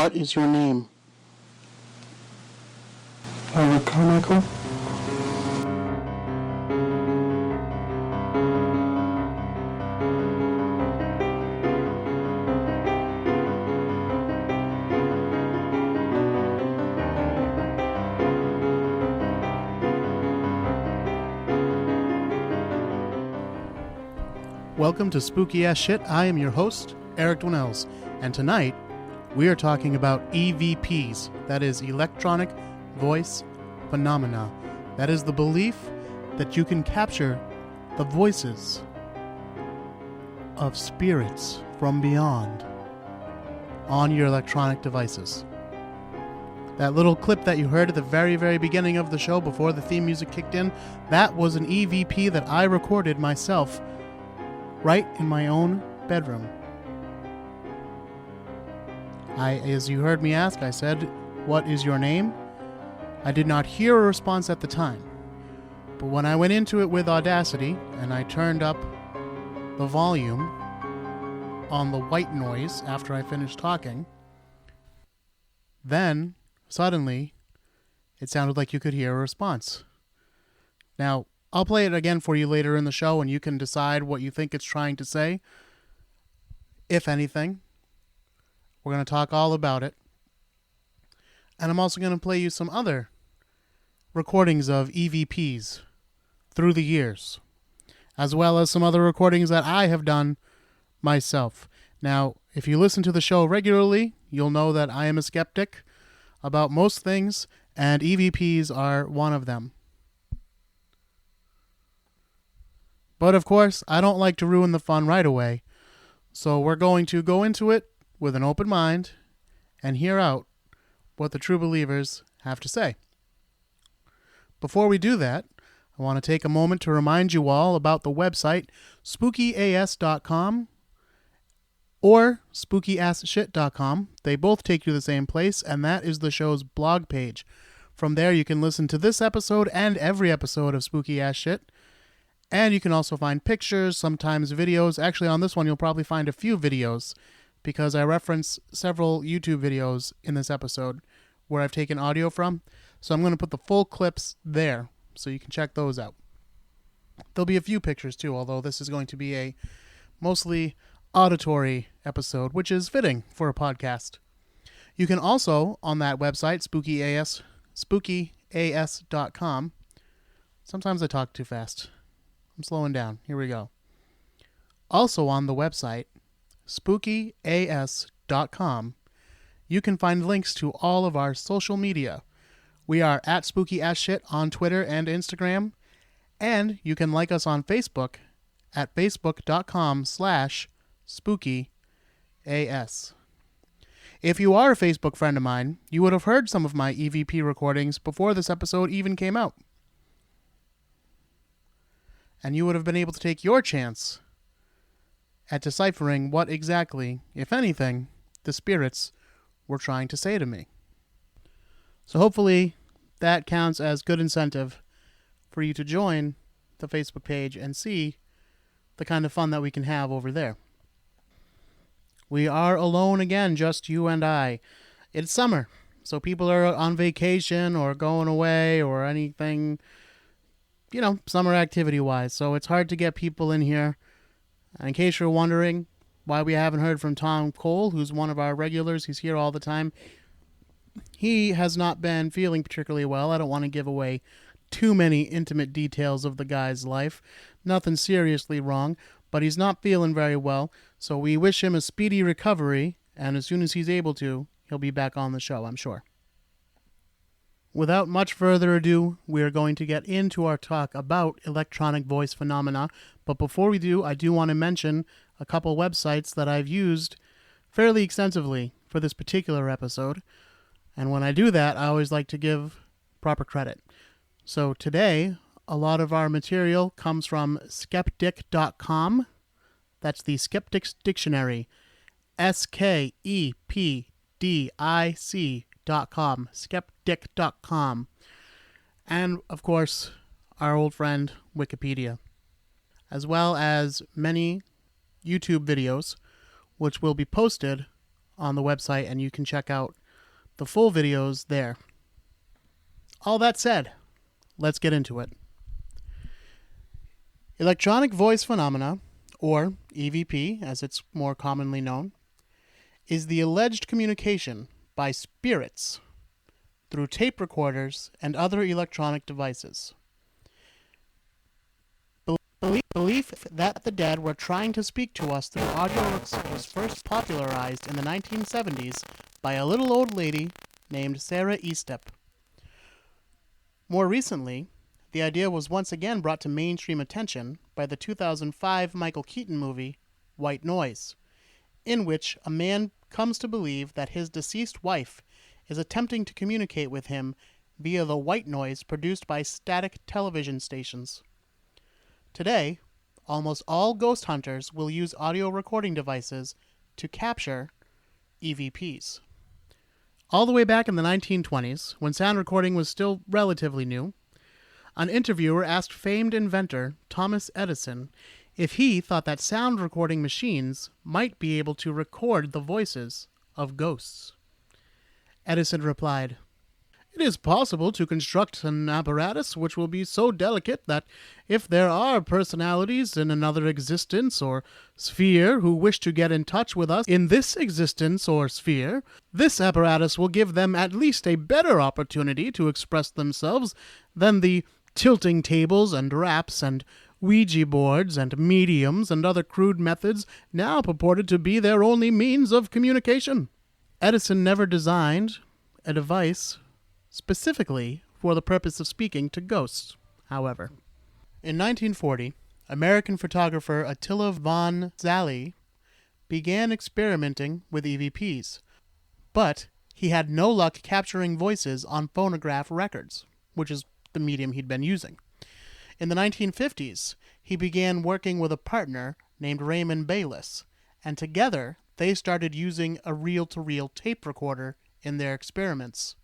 What is your name? Carmichael. Welcome to Spooky Ass Shit. I am your host, Eric Dwinnells, and tonight we are talking about EVPs, that is electronic voice phenomena. That is the belief that you can capture the voices of spirits from beyond on your electronic devices. That little clip that you heard at the very, very beginning of the show before the theme music kicked in, that was an EVP that I recorded myself right in my own bedroom. As you heard me ask, I said, "What is your name?" I did not hear a response at the time. But when I went into it with Audacity and I turned up the volume on the white noise after I finished talking, then suddenly it sounded like you could hear a response. Now, I'll play it again for you later in the show, and you can decide what you think it's trying to say. If anything, we're going to talk all about it. And I'm also going to play you some other recordings of EVPs through the years, as well as some other recordings that I have done myself. Now, if you listen to the show regularly, you'll know that I am a skeptic about most things, and EVPs are one of them. But of course, I don't like to ruin the fun right away, so we're going to go into it with an open mind and hear out what the true believers have to say. Before we do that, I want to take a moment to remind you all about the website spookyas.com or spookyasshit.com. They both take you to the same place, and that is the show's blog page. From there, you can listen to this episode and every episode of Spooky Ass Shit. And you can also find pictures, sometimes videos. Actually, on this one, you'll probably find a few videos because I reference several YouTube videos in this episode where I've taken audio from. So I'm going to put the full clips there so you can check those out. There'll be a few pictures too, although this is going to be a mostly auditory episode, which is fitting for a podcast. You can also, on that website, spookyas.com. Sometimes I talk too fast. I'm slowing down. Here we go. Also on the website, spookyas.com, you can find links to all of our social media. We are at Spooky Ass Shit on Twitter and Instagram, and you can like us on Facebook at facebook.com/spookyas. If you are a Facebook friend of mine, you would have heard some of my EVP recordings before this episode even came out. And you would have been able to take your chance at deciphering what exactly, if anything, the spirits were trying to say to me. So hopefully that counts as good incentive for you to join the Facebook page and see the kind of fun that we can have over there. We are alone again, just you and I. It's summer, so people are on vacation or going away or anything, summer activity-wise, so it's hard to get people in here. And in case you're wondering why we haven't heard from Tom Cole, who's one of our regulars, he's here all the time, he has not been feeling particularly well. I don't want to give away too many intimate details of the guy's life. Nothing seriously wrong, but he's not feeling very well, so we wish him a speedy recovery, and as soon as he's able to, he'll be back on the show, I'm sure. Without much further ado, we are going to get into our talk about electronic voice phenomena. But before we do, I do want to mention a couple websites that I've used fairly extensively for this particular episode. And when I do that, I always like to give proper credit. So today, a lot of our material comes from skeptic.com. That's the Skeptics Dictionary. skepdic.com, skeptic.com, and of course our old friend Wikipedia, as well as many YouTube videos which will be posted on the website, and you can check out the full videos there. All that said, let's get into it. Electronic voice phenomena, or EVP as it's more commonly known, is the alleged communication by spirits through tape recorders and other electronic devices. Belief that the dead were trying to speak to us through audio was first popularized in the 1970s by a little old lady named Sarah Estep. More recently, the idea was once again brought to mainstream attention by the 2005 Michael Keaton movie, White Noise, in which a man comes to believe that his deceased wife is attempting to communicate with him via the white noise produced by static television stations. Today, almost all ghost hunters will use audio recording devices to capture EVPs. All the way back in the 1920s, when sound recording was still relatively new, an interviewer asked famed inventor Thomas Edison if he thought that sound recording machines might be able to record the voices of ghosts. Edison replied, "It is possible to construct an apparatus which will be so delicate that if there are personalities in another existence or sphere who wish to get in touch with us in this existence or sphere, this apparatus will give them at least a better opportunity to express themselves than the tilting tables and raps and Ouija boards and mediums and other crude methods now purported to be their only means of communication." Edison never designed a device specifically for the purpose of speaking to ghosts, however. In 1940, American photographer Attila von Szalay began experimenting with EVPs, but he had no luck capturing voices on phonograph records, which is the medium he'd been using. In the 1950s, he began working with a partner named Raymond Bayless, and together they started using a reel-to-reel tape recorder in their experiments.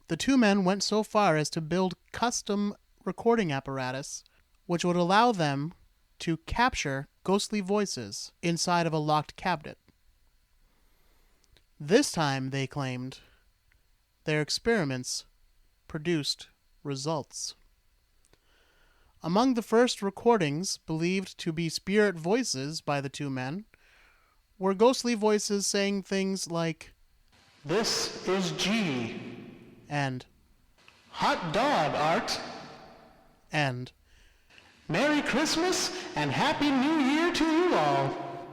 The two men went so far as to build custom recording apparatus which would allow them to capture ghostly voices inside of a locked cabinet. This time, they claimed, their experiments produced results. Among the first recordings believed to be spirit voices by the two men were ghostly voices saying things like, "This is G," and "Hot dog, Art," and "Merry Christmas and Happy New Year to you all."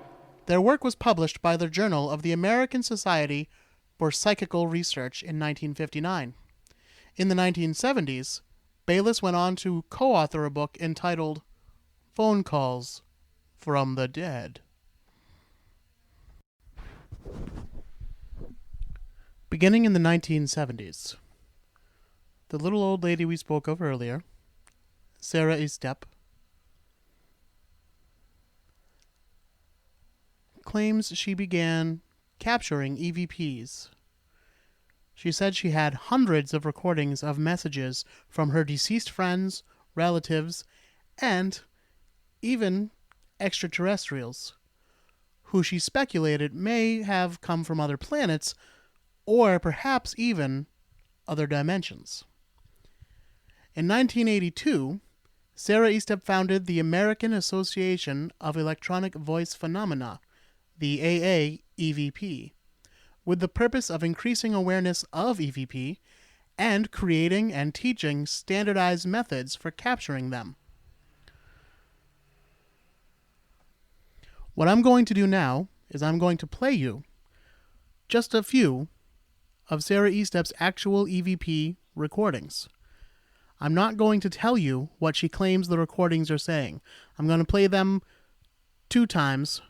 Their work was published by the Journal of the American Society for Psychical Research in 1959. In the 1970s, Bayless went on to co-author a book entitled Phone Calls from the Dead. Beginning in the 1970s, the little old lady we spoke of earlier, Sarah Estep, claims she began capturing EVPs. She said she had hundreds of recordings of messages from her deceased friends, relatives, and even extraterrestrials, who she speculated may have come from other planets or perhaps even other dimensions. In 1982, Sarah Estep founded the American Association of Electronic Voice Phenomena, the AA-EVP, with the purpose of increasing awareness of EVP and creating and teaching standardized methods for capturing them. What I'm going to do now is I'm going to play you just a few of Sarah Estep's actual EVP recordings. I'm not going to tell you what she claims the recordings are saying. I'm going to play them 2 times,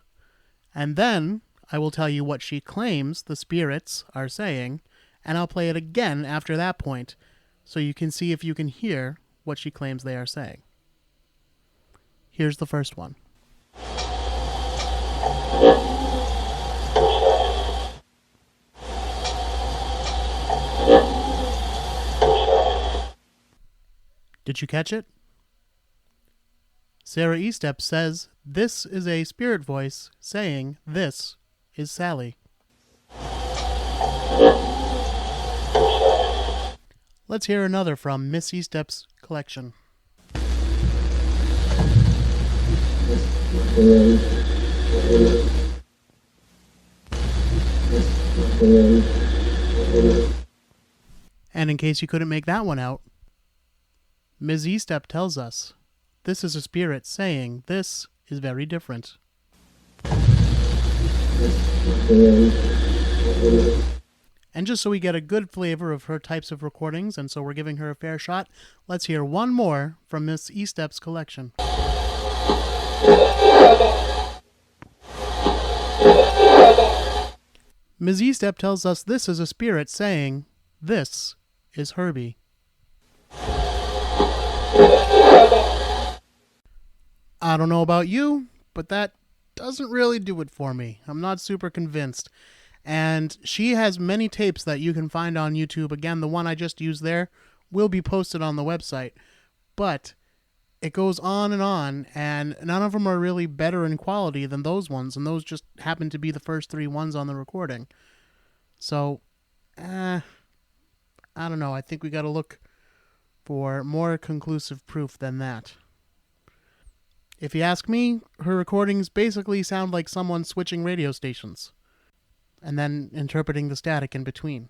and then I will tell you what she claims the spirits are saying, and I'll play it again after that point so you can see if you can hear what she claims they are saying. Here's the first one. Did you catch it? Sarah Estep says this is a spirit voice saying this is Sally. Let's hear another from Miss Eastep's collection. And in case you couldn't make that one out, Ms. Eastep tells us this is a spirit saying this is very different. And just so we get a good flavor of her types of recordings, and so we're giving her a fair shot, let's hear one more from Miss Eastep's collection. Ms. Eastep tells us this is a spirit saying this is Herbie. I don't know about you, but that doesn't really do it for me. I'm not super convinced. And she has many tapes that you can find on YouTube. Again, the one I just used there will be posted on the website. But it goes on, and none of them are really better in quality than those ones, and those just happen to be the first 3 ones on the recording. So, I don't know. I think we got to look for more conclusive proof than that. If you ask me, her recordings basically sound like someone switching radio stations and then interpreting the static in between.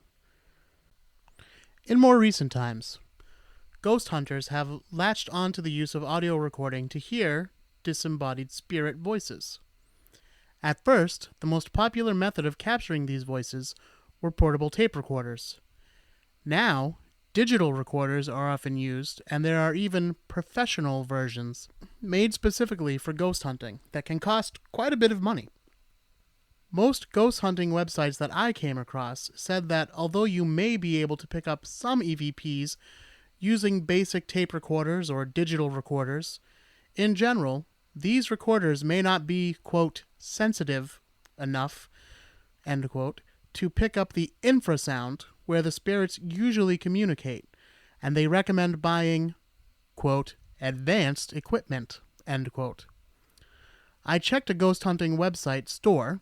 In more recent times, ghost hunters have latched onto the use of audio recording to hear disembodied spirit voices. At first, the most popular method of capturing these voices were portable tape recorders. Now, digital recorders are often used, and there are even professional versions made specifically for ghost hunting that can cost quite a bit of money. Most ghost hunting websites that I came across said that although you may be able to pick up some EVPs using basic tape recorders or digital recorders, in general, these recorders may not be, quote, sensitive enough, end quote, to pick up the infrasound where the spirits usually communicate, and they recommend buying, quote, advanced equipment, end quote. I checked a ghost hunting website store.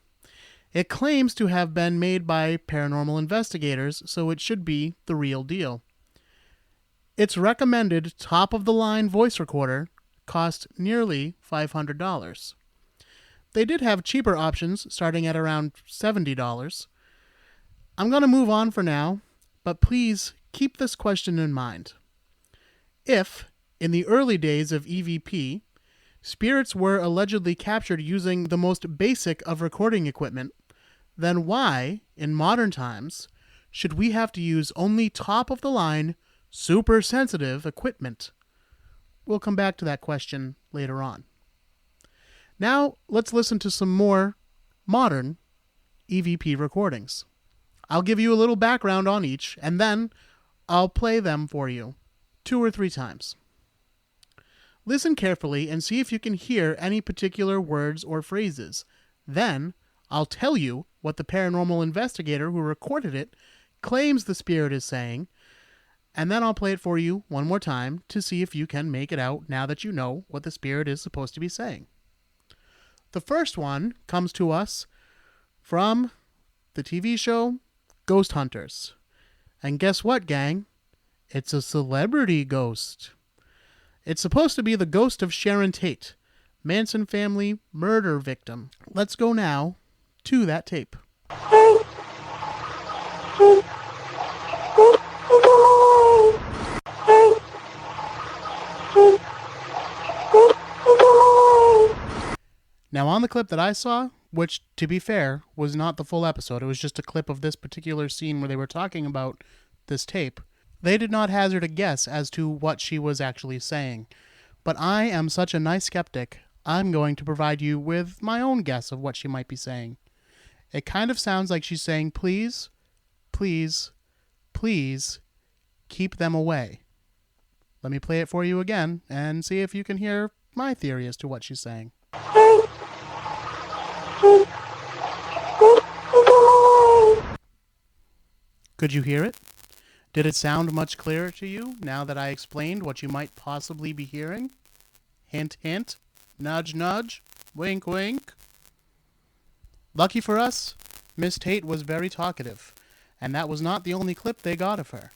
It claims to have been made by paranormal investigators, so it should be the real deal. Its recommended top-of-the-line voice recorder cost nearly $500. They did have cheaper options starting at around $70. I'm going to move on for now, but please keep this question in mind. If, in the early days of EVP, spirits were allegedly captured using the most basic of recording equipment, then why, in modern times, should we have to use only top-of-the-line, super sensitive equipment? We'll come back to that question later on. Now, let's listen to some more modern EVP recordings. I'll give you a little background on each, and then I'll play them for you 2 or 3 times. Listen carefully and see if you can hear any particular words or phrases. Then, I'll tell you what the paranormal investigator who recorded it claims the spirit is saying, and then I'll play it for you one more time to see if you can make it out now that you know what the spirit is supposed to be saying. The first one comes to us from the TV show Ghost Hunters. And guess what, gang? It's a celebrity ghost. It's supposed to be the ghost of Sharon Tate, Manson family murder victim. Let's go now to that tape. Now, on the clip that I saw, which, to be fair, was not the full episode, it was just a clip of this particular scene where they were talking about this tape, they did not hazard a guess as to what she was actually saying. But I am such a nice skeptic, I'm going to provide you with my own guess of what she might be saying. It kind of sounds like she's saying, please, please, please, keep them away. Let me play it for you again and see if you can hear my theory as to what she's saying. Could you hear it? Did it sound much clearer to you now that I explained what you might possibly be hearing? Hint, hint, nudge, nudge, wink, wink. Lucky for us, Miss Tate was very talkative, and that was not the only clip they got of her.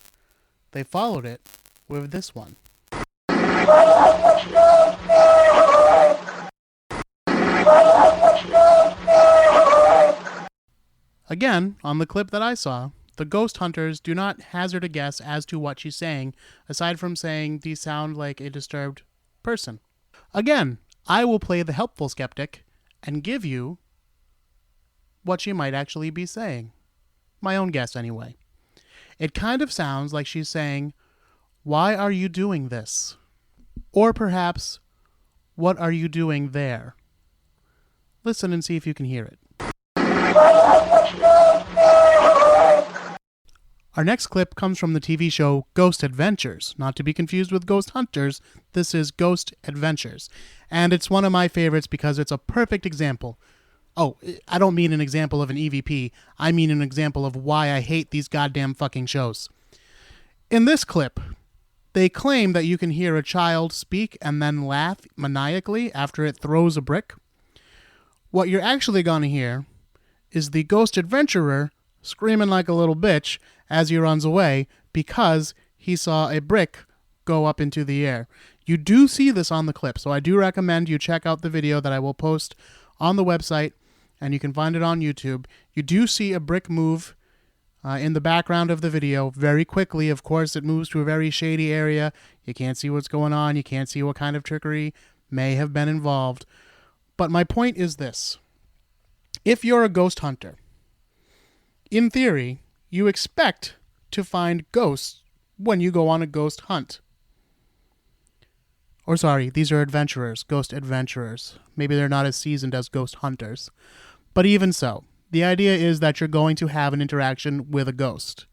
they followed it with this one. Again, on the clip that I saw, the ghost hunters do not hazard a guess as to what she's saying, aside from saying these sound like a disturbed person. Again, I will play the helpful skeptic and give you what she might actually be saying. My own guess, anyway. It kind of sounds like she's saying, "Why are you doing this?" Or perhaps, "What are you doing there?" Listen and see if you can hear it. Our next clip comes from the TV show Ghost Adventures. Not to be confused with Ghost Hunters, this is Ghost Adventures. And it's one of my favorites because it's a perfect example. Oh, I don't mean an example of an EVP. I mean an example of why I hate these goddamn fucking shows. In this clip, they claim that you can hear a child speak and then laugh maniacally after it throws a brick. What you're actually going to hear is the ghost adventurer screaming like a little bitch as he runs away because he saw a brick go up into the air. You do see this on the clip, so I do recommend you check out the video that I will post on the website, and you can find it on YouTube. You do see a brick move in the background of the video very quickly. Of course, it moves to a very shady area. You can't see what's going on. You can't see what kind of trickery may have been involved. But my point is this. If you're a ghost hunter, in theory, you expect to find ghosts when you go on a ghost hunt. Or sorry, these are adventurers, ghost adventurers. Maybe they're not as seasoned as ghost hunters. But even so, the idea is that you're going to have an interaction with a ghost.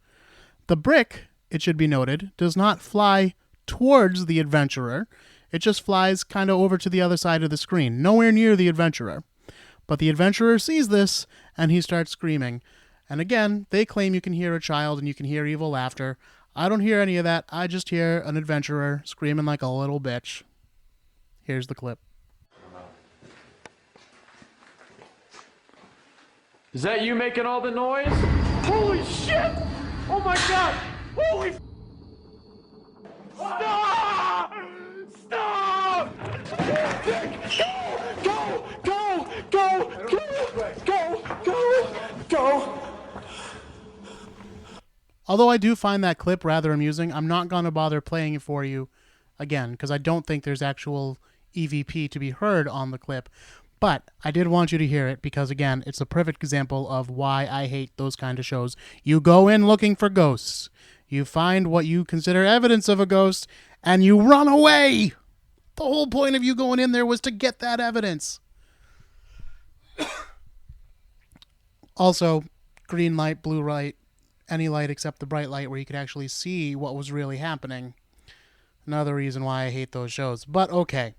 The brick, it should be noted, does not fly towards the adventurer. It just flies kind of over to the other side of the screen, nowhere near the adventurer. But the adventurer sees this, and he starts screaming. And again, they claim you can hear a child and you can hear evil laughter. I don't hear any of that. I just hear an adventurer screaming like a little bitch. Here's the clip. Is that you making all the noise? Holy shit! Oh my god! Holy f- Stop! Stop! Go! Go! Go! Go! Go! Go! Go! Although I do find that clip rather amusing, I'm not going to bother playing it for you again, because I don't think there's actual EVP to be heard on the clip. But I did want you to hear it because, again, it's a perfect example of why I hate those kind of shows. You go in looking for ghosts. You find what you consider evidence of a ghost, and you run away. The whole point of you going in there was to get that evidence. Also, green light, blue light, any light except the bright light where you could actually see what was really happening. Another reason why I hate those shows. But okay.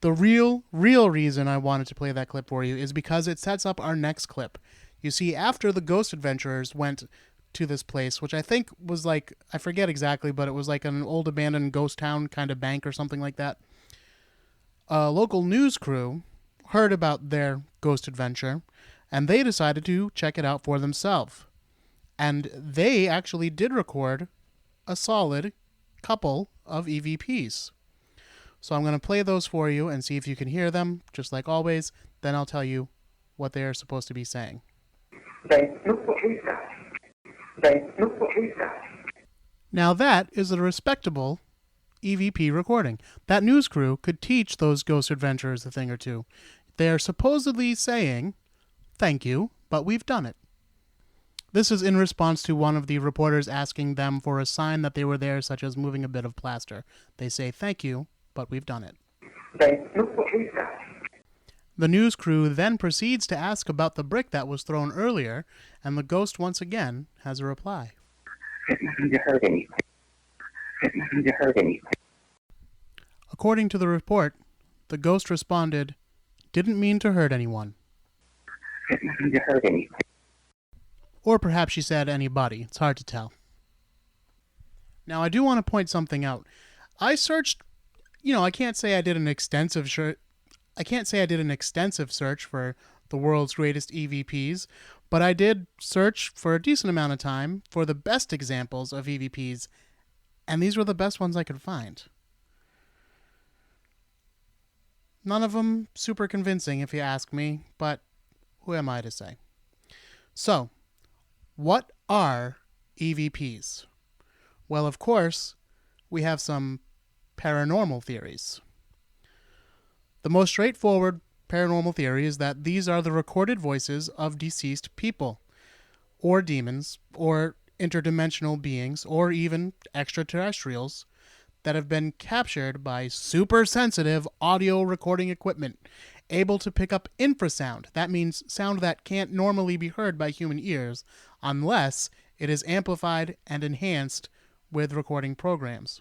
The real reason I wanted to play that clip for you is because it sets up our next clip. You see, after the ghost adventurers went to this place, which I think was like, I forget exactly, but it was like an old abandoned ghost town kind of bank or something like that. A local news crew heard about their ghost adventure, and they decided to check it out for themselves. And they actually did record a solid couple of EVPs. So I'm going to play those for you and see if you can hear them, just like always. Then I'll tell you what they are supposed to be saying. Now that is a respectable EVP recording. That news crew could teach those ghost adventurers a thing or two. They are supposedly saying, "Thank you, but we've done it." This is in response to one of the reporters asking them for a sign that they were there, such as moving a bit of plaster. They say, "Thank you, but we've done it." The news crew then proceeds to ask about the brick that was thrown earlier, and the ghost once again has a reply. According to the report, the ghost responded, "Didn't mean to hurt anyone." Or perhaps she said anybody. It's hard to tell. Now, I do want to point something out. I searched, I can't say I did an extensive search for the world's greatest EVPs, but I did search for a decent amount of time for the best examples of EVPs And these were the best ones I could find. None of them super convincing, if you ask me, but who am I to say? So, what are EVPs? Well, of course, we have some paranormal theories. The most straightforward paranormal theory is that these are the recorded voices of deceased people, or demons, or interdimensional beings, or even extraterrestrials that have been captured by super sensitive audio recording equipment, able to pick up infrasound. That means sound that can't normally be heard by human ears unless it is amplified and enhanced with recording programs.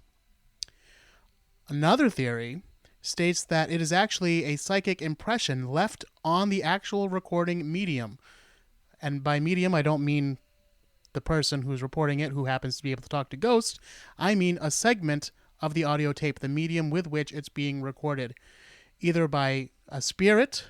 Another theory states that it is actually a psychic impression left on the actual recording medium. And by medium, I don't mean the person who's reporting it who happens to be able to talk to ghosts. I mean a segment of the audio tape, the medium with which it's being recorded, either by a spirit,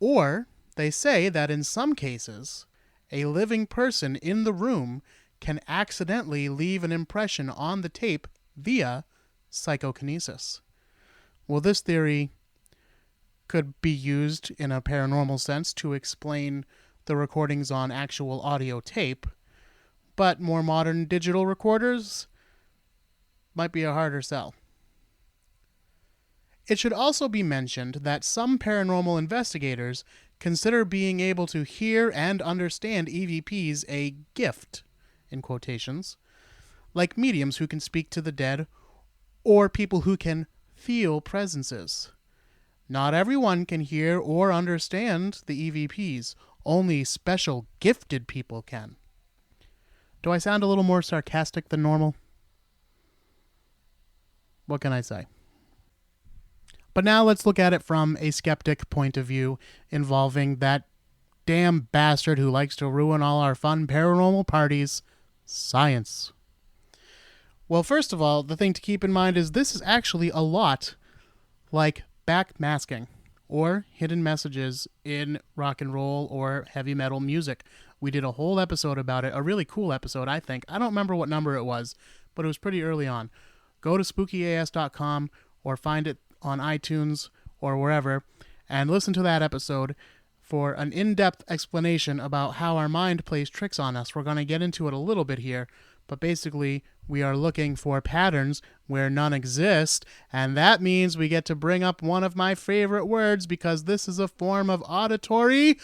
or they say that in some cases, a living person in the room can accidentally leave an impression on the tape via psychokinesis. Well, this theory could be used in a paranormal sense to explain the recordings on actual audio tape, but more modern digital recorders might be a harder sell. It should also be mentioned that some paranormal investigators consider being able to hear and understand EVPs a gift, in quotations, like mediums who can speak to the dead or people who can feel presences. Not everyone can hear or understand the EVPs. Only special gifted people can. Do I sound a little more sarcastic than normal? What can I say? But now let's look at it from a skeptic point of view involving that damn bastard who likes to ruin all our fun paranormal parties, science. Well, first of all, the thing to keep in mind is this is actually a lot like backmasking or hidden messages in rock and roll or heavy metal music. We did a whole episode about it, a really cool episode, I think. I don't remember what number it was, but it was pretty early on. Go to spookyas.com or find it on iTunes or wherever and listen to that episode for an in-depth explanation about how our mind plays tricks on us. We're going to get into it a little bit here, but basically we are looking for patterns where none exist, and that means we get to bring up one of my favorite words because this is a form of auditory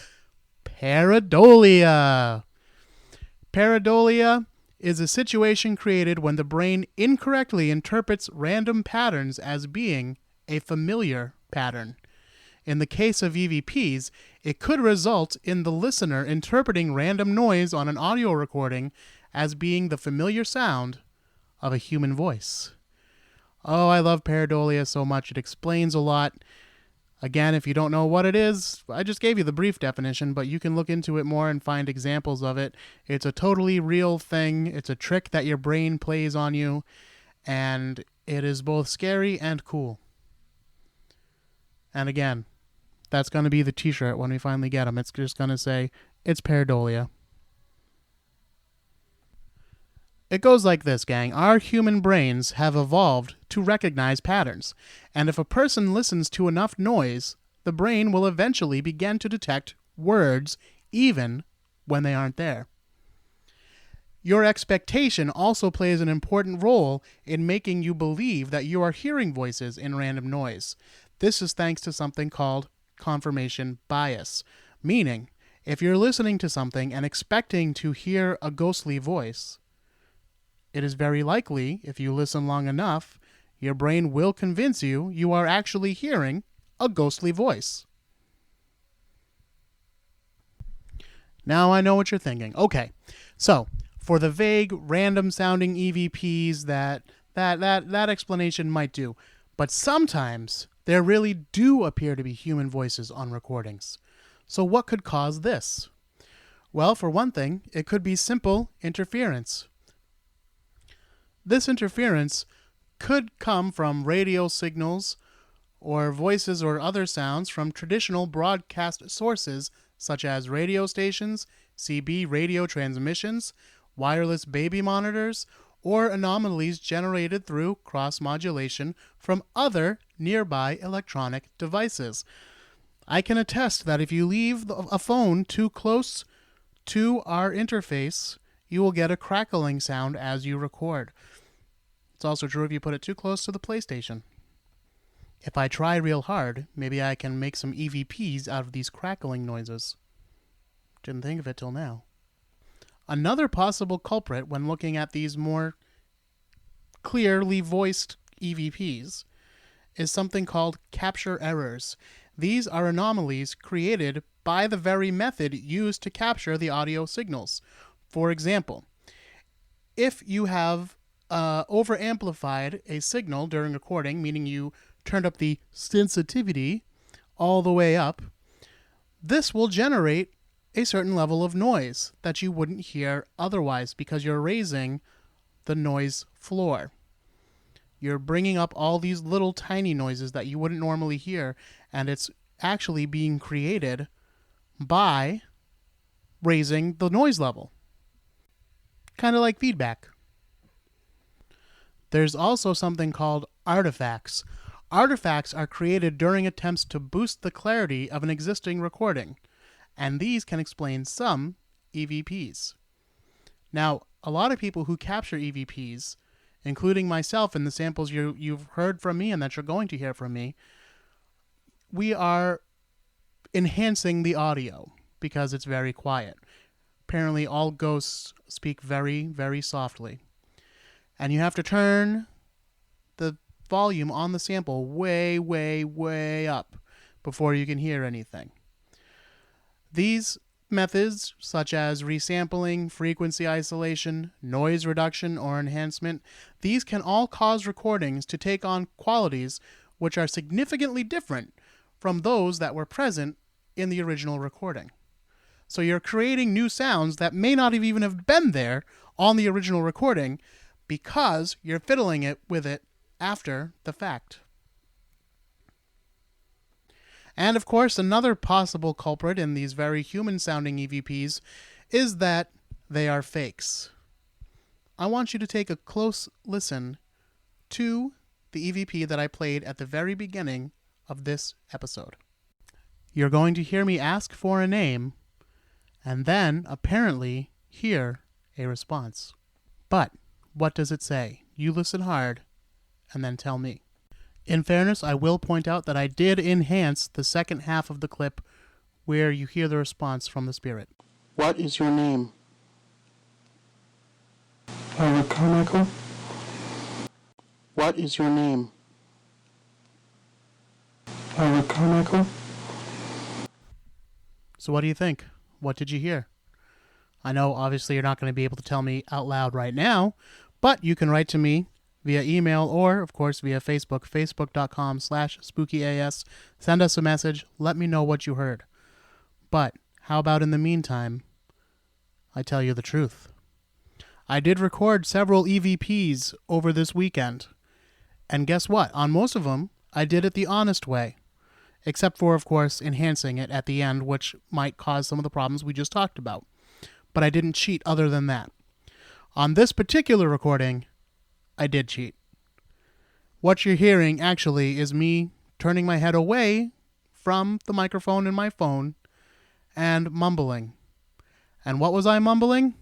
pareidolia. Pareidolia is a situation created when the brain incorrectly interprets random patterns as being a familiar pattern. In the case of EVPs, it could result in the listener interpreting random noise on an audio recording as being the familiar sound of a human voice. Oh, I love pareidolia so much. It explains a lot. Again, if you don't know what it is, I just gave you the brief definition, but you can look into it more and find examples of it. It's a totally real thing. It's a trick that your brain plays on you, and it is both scary and cool. And again, that's going to be the t-shirt when we finally get them. It's just going to say, it's pareidolia. It goes like this, gang. Our human brains have evolved to recognize patterns, and if a person listens to enough noise, the brain will eventually begin to detect words even when they aren't there. Your expectation also plays an important role in making you believe that you are hearing voices in random noise. This is thanks to something called confirmation bias, meaning if you're listening to something and expecting to hear a ghostly voice, it is very likely, if you listen long enough, your brain will convince you you are actually hearing a ghostly voice. Now I know what you're thinking. Okay, so for the vague, random-sounding EVPs, that explanation might do. But sometimes there really do appear to be human voices on recordings. So what could cause this? Well, for one thing, it could be simple interference. This interference could come from radio signals or voices or other sounds from traditional broadcast sources such as radio stations, CB radio transmissions, wireless baby monitors, or anomalies generated through cross-modulation from other nearby electronic devices. I can attest that if you leave a phone too close to our interface, you will get a crackling sound as you record. It's also true if you put it too close to the PlayStation. If I try real hard, maybe I can make some EVPs out of these crackling noises. Didn't think of it till now. Another possible culprit when looking at these more clearly voiced EVPs is something called capture errors. These are anomalies created by the very method used to capture the audio signals. For example, if you have over-amplified a signal during recording, meaning you turned up the sensitivity all the way up, this will generate a certain level of noise that you wouldn't hear otherwise because you're raising the noise floor. You're bringing up all these little tiny noises that you wouldn't normally hear, and it's actually being created by raising the noise level. Kind of like feedback. There's also something called artifacts. Artifacts are created during attempts to boost the clarity of an existing recording, and these can explain some EVPs. Now, a lot of people who capture EVPs, including myself in the samples you've heard from me and that you're going to hear from me, we are enhancing the audio because it's very quiet. Apparently, all ghosts speak very, very softly. And you have to turn the volume on the sample way, way, way up before you can hear anything. These methods, such as resampling, frequency isolation, noise reduction, or enhancement, these can all cause recordings to take on qualities which are significantly different from those that were present in the original recording. So you're creating new sounds that may not have even have been there on the original recording because you're fiddling with it after the fact. And of course, another possible culprit in these very human-sounding EVPs is that they are fakes. I want you to take a close listen to the EVP that I played at the very beginning of this episode. You're going to hear me ask for a name, and then, apparently, hear a response. But what does it say? You listen hard, and then tell me. In fairness, I will point out that I did enhance the second half of the clip where you hear the response from the spirit. What is your name? Carmichael? What is your name? Carmichael? So what do you think? What did you hear? I know obviously you're not going to be able to tell me out loud right now, but you can write to me via email or, of course, via Facebook, facebook.com/spookyas. Send us a message. Let me know what you heard. But how about in the meantime, I tell you the truth. I did record several EVPs over this weekend. And guess what? On most of them, I did it the honest way. Except for, of course, enhancing it at the end, which might cause some of the problems we just talked about. But I didn't cheat other than that. On this particular recording, I did cheat. What you're hearing, actually, is me turning my head away from the microphone in my phone and mumbling. And what was I mumbling?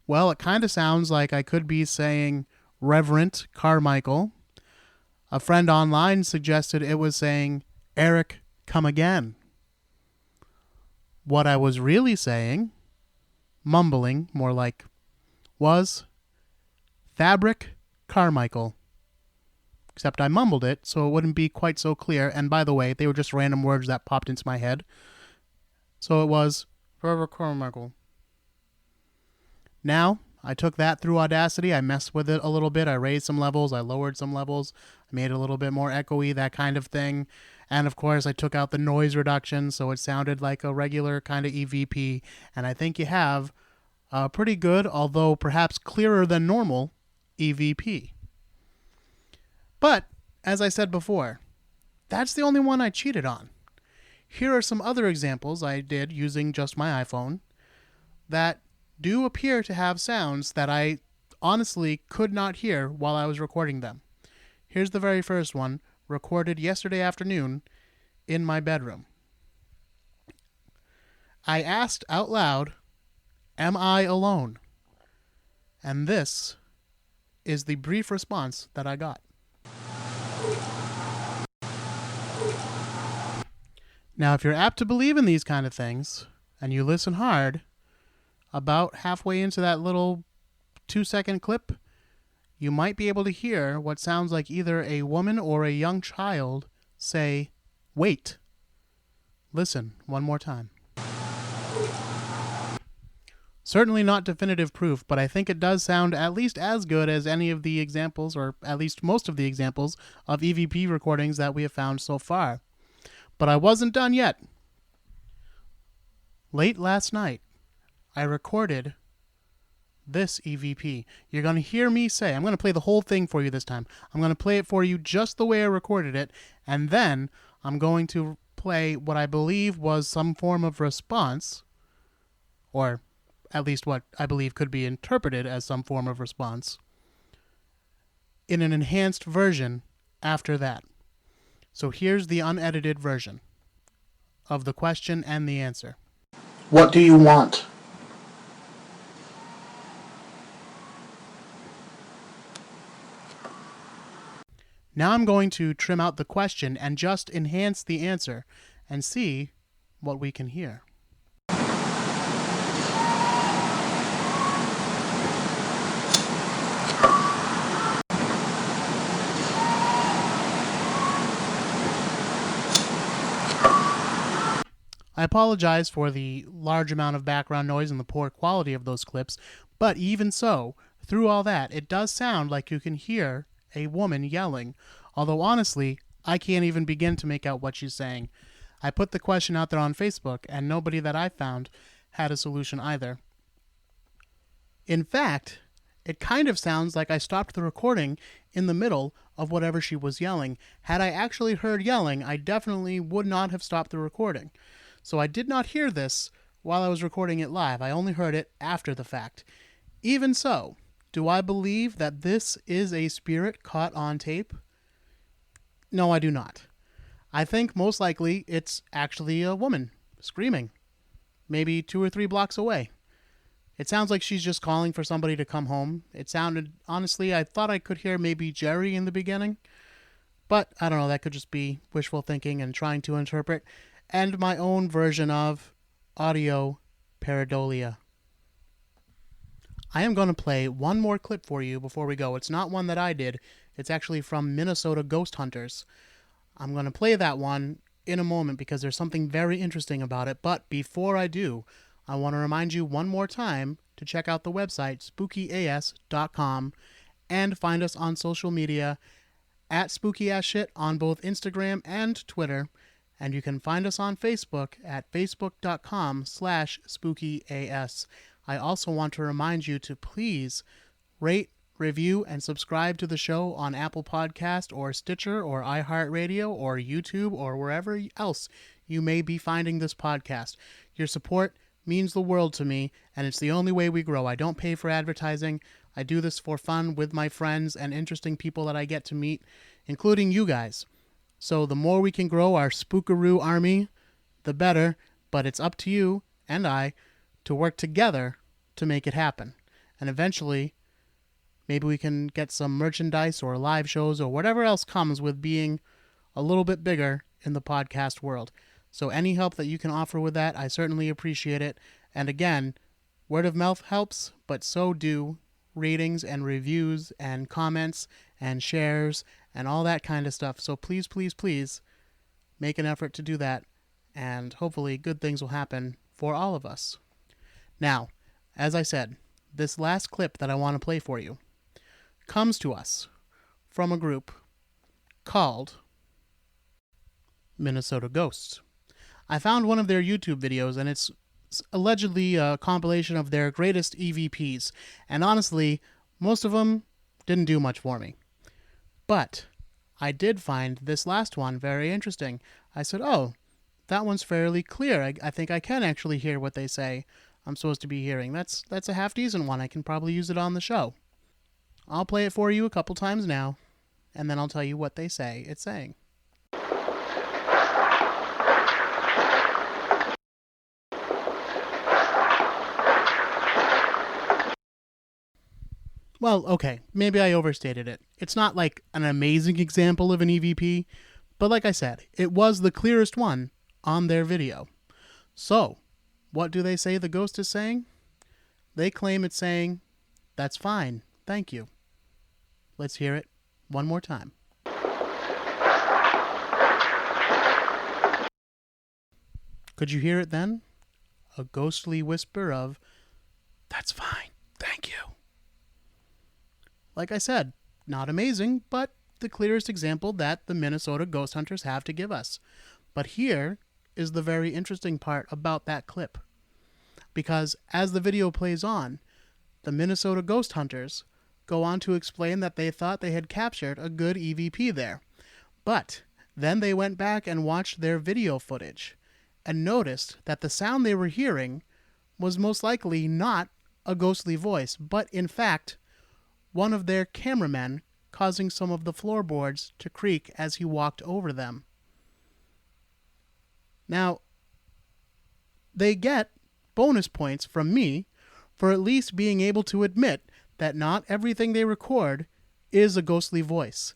Well, it kind of sounds like I could be saying Reverend Carmichael. A friend online suggested it was saying, Eric, come again. What I was really saying, mumbling more like, was Fabric Carmichael. Except I mumbled it so it wouldn't be quite so clear. And by the way, they were just random words that popped into my head. So it was Fabric Carmichael. Now, I took that through Audacity. I messed with it a little bit. I raised some levels. I lowered some levels. I made it a little bit more echoey, that kind of thing. And of course, I took out the noise reduction so it sounded like a regular kind of EVP. And I think you have a pretty good, although perhaps clearer than normal, EVP. But, as I said before, that's the only one I cheated on. Here are some other examples I did using just my iPhone that do appear to have sounds that I honestly could not hear while I was recording them. Here's the very first one, recorded yesterday afternoon in my bedroom. I asked out loud, "Am I alone?" And this is the brief response that I got. Now, if you're apt to believe in these kind of things, and you listen hard, about halfway into that little 2-second clip, you might be able to hear what sounds like either a woman or a young child say, "Wait." Listen one more time. Certainly not definitive proof, but I think it does sound at least as good as any of the examples, or at least most of the examples, of EVP recordings that we have found so far. But I wasn't done yet. Late last night, I recorded this EVP. You're going to hear me say, I'm going to play the whole thing for you this time. I'm going to play it for you just the way I recorded it, and then I'm going to play what I believe was some form of response, or at least what I believe could be interpreted as some form of response, in an enhanced version after that. So here's the unedited version of the question and the answer. What do you want? Now I'm going to trim out the question and just enhance the answer and see what we can hear. I apologize for the large amount of background noise and the poor quality of those clips, but even so, through all that, it does sound like you can hear a woman yelling, although honestly, I can't even begin to make out what she's saying. I put the question out there on Facebook, and nobody that I found had a solution either. In fact, it kind of sounds like I stopped the recording in the middle of whatever she was yelling. Had I actually heard yelling, I definitely would not have stopped the recording. So I did not hear this while I was recording it live. I only heard it after the fact. Even so, do I believe that this is a spirit caught on tape? No, I do not. I think most likely it's actually a woman screaming, maybe 2 or 3 blocks away. It sounds like she's just calling for somebody to come home. It sounded, honestly, I thought I could hear maybe Jerry in the beginning, but I don't know, that could just be wishful thinking and trying to interpret, and my own version of audio pareidolia. I am going to play one more clip for you before we go. It's not one that I did. It's actually from Minnesota Ghost Hunters. I'm going to play that one in a moment because there's something very interesting about it. But before I do, I want to remind you one more time to check out the website, spookyas.com, and find us on social media at SpookyAssShit on both Instagram and Twitter. And you can find us on Facebook at facebook.com/spookyas. I also want to remind you to please rate, review, and subscribe to the show on Apple Podcast or Stitcher or iHeartRadio or YouTube or wherever else you may be finding this podcast. Your support means the world to me, and it's the only way we grow. I don't pay for advertising. I do this for fun with my friends and interesting people that I get to meet, including you guys. So the more we can grow our Spookaroo army, the better, but it's up to you and I to work together to make it happen. And eventually, maybe we can get some merchandise or live shows or whatever else comes with being a little bit bigger in the podcast world. So any help that you can offer with that, I certainly appreciate it. And again, word of mouth helps, but so do ratings and reviews and comments and shares and all that kind of stuff. So please, please, please make an effort to do that, and hopefully good things will happen for all of us. Now, as I said, this last clip that I want to play for you comes to us from a group called Minnesota Ghosts. I found one of their YouTube videos, and it's allegedly a compilation of their greatest EVPs, and honestly, most of them didn't do much for me. But I did find this last one very interesting. I said, oh, that one's fairly clear. I think I can actually hear what they say I'm supposed to be hearing. That's a half-decent one. I can probably use it on the show. I'll play it for you a couple times now, and then I'll tell you what they say it's saying. Well, okay, maybe I overstated it. It's not like an amazing example of an EVP, but like I said, it was the clearest one on their video. So, what do they say the ghost is saying? They claim it's saying, "That's fine, thank you." Let's hear it one more time. Could you hear it then? A ghostly whisper of, "That's fine, thank you." Like I said, not amazing, but the clearest example that the Minnesota ghost hunters have to give us. But here is the very interesting part about that clip. Because as the video plays on, the Minnesota ghost hunters go on to explain that they thought they had captured a good EVP there. But then they went back and watched their video footage and noticed that the sound they were hearing was most likely not a ghostly voice, but in fact, one of their cameramen causing some of the floorboards to creak as he walked over them. Now, they get bonus points from me for at least being able to admit that not everything they record is a ghostly voice.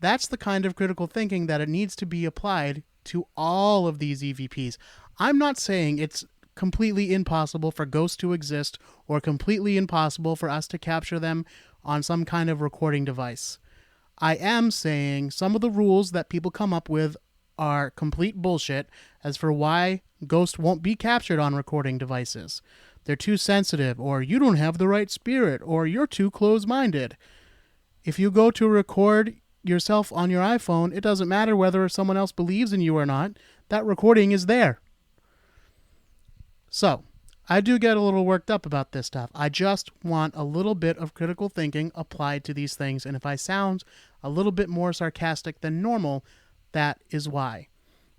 That's the kind of critical thinking that it needs to be applied to all of these EVPs. I'm not saying it's completely impossible for ghosts to exist or completely impossible for us to capture them on some kind of recording device. I am saying some of the rules that people come up with are complete bullshit as for why ghosts won't be captured on recording devices. They're too sensitive, or you don't have the right spirit, or you're too close-minded. If you go to record yourself on your iPhone, it doesn't matter whether someone else believes in you or not. That recording is there. So, I do get a little worked up about this stuff. I just want a little bit of critical thinking applied to these things, and if I sound a little bit more sarcastic than normal, that is why.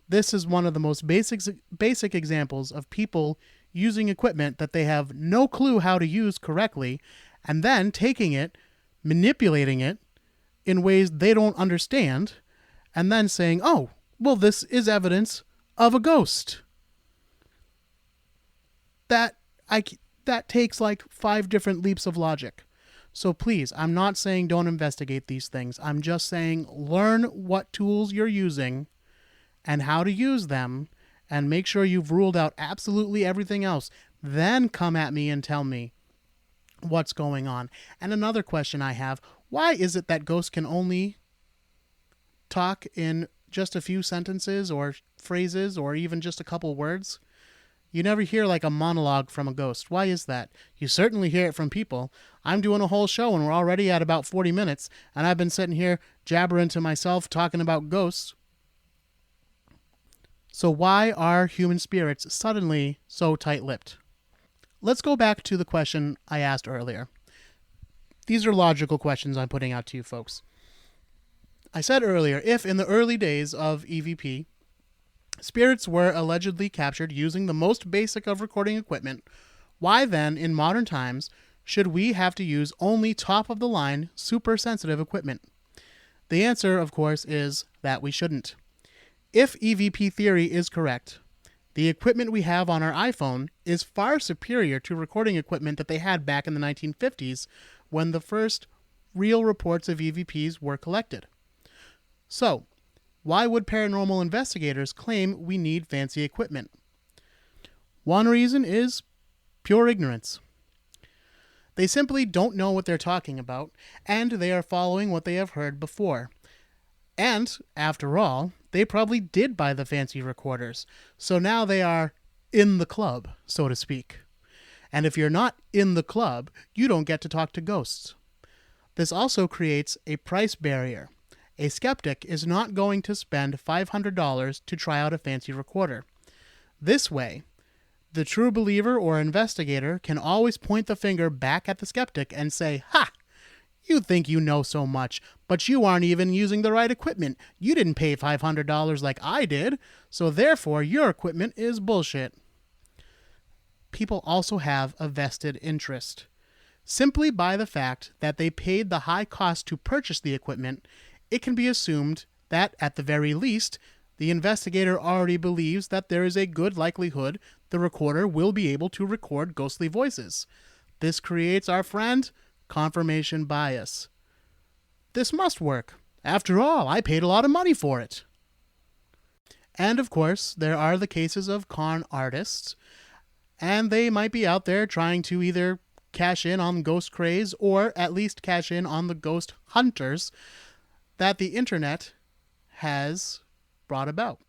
This is one of the most basic examples of people using equipment that they have no clue how to use correctly, and then taking it, manipulating it in ways they don't understand, and then saying, "Oh, well, this is evidence of a ghost." That takes like 5 different leaps of logic. So please, I'm not saying don't investigate these things. I'm just saying learn what tools you're using and how to use them, and make sure you've ruled out absolutely everything else. Then come at me and tell me what's going on. And another question I have, why is it that ghosts can only talk in just a few sentences or phrases or even just a couple words? You never hear like a monologue from a ghost. Why is that? You certainly hear it from people. I'm doing a whole show and we're already at about 40 minutes, and I've been sitting here jabbering to myself talking about ghosts. So why are human spirits suddenly so tight-lipped? Let's go back to the question I asked earlier. These are logical questions I'm putting out to you folks. I said earlier, if in the early days of EVP, spirits were allegedly captured using the most basic of recording equipment, why then, in modern times, should we have to use only top-of-the-line, super-sensitive equipment? The answer, of course, is that we shouldn't. If EVP theory is correct, the equipment we have on our iPhone is far superior to recording equipment that they had back in the 1950s when the first real reports of EVPs were collected. So, why would paranormal investigators claim we need fancy equipment? One reason is pure ignorance. They simply don't know what they're talking about, and they are following what they have heard before. And, after all, they probably did buy the fancy recorders, so now they are in the club, so to speak. And if you're not in the club, you don't get to talk to ghosts. This also creates a price barrier. A skeptic is not going to spend $500 to try out a fancy recorder. This way, the true believer or investigator can always point the finger back at the skeptic and say, "Ha! You think you know so much, but you aren't even using the right equipment. You didn't pay $500 like I did, so therefore your equipment is bullshit." People also have a vested interest. Simply by the fact that they paid the high cost to purchase the equipment, it can be assumed that, at the very least, the investigator already believes that there is a good likelihood the recorder will be able to record ghostly voices. This creates, our friend, confirmation bias. This must work. After all, I paid a lot of money for it. And of course, there are the cases of con artists, and they might be out there trying to either cash in on ghost craze or at least cash in on the ghost hunters that the internet has brought about.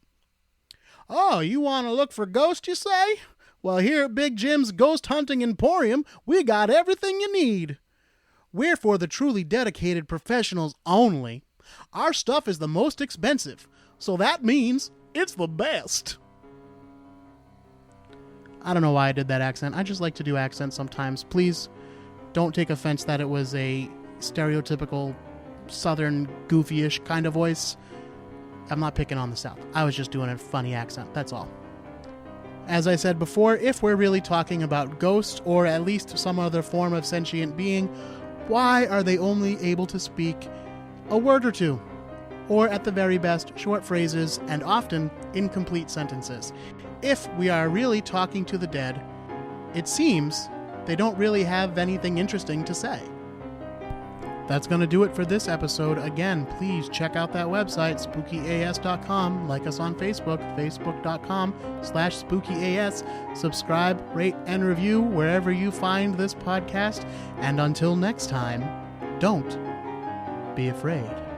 Oh, you want to look for ghosts, you say? Well, here at Big Jim's Ghost Hunting Emporium, we got everything you need. We're for the truly dedicated professionals only. Our stuff is the most expensive, so that means it's the best. I don't know why I did that accent. I just like to do accents sometimes. Please don't take offense that it was a stereotypical southern goofy-ish kind of voice. I'm not picking on the South. I was just doing a funny accent, that's all. As I said before, if we're really talking about ghosts or at least some other form of sentient being, why are they only able to speak a word or two? Or at the very best, short phrases and often incomplete sentences. If we are really talking to the dead, it seems they don't really have anything interesting to say. That's going to do it for this episode. Again, please check out that website, spookyas.com. Like us on Facebook, facebook.com/spookyas. Subscribe, rate, and review wherever you find this podcast. And until next time, don't be afraid.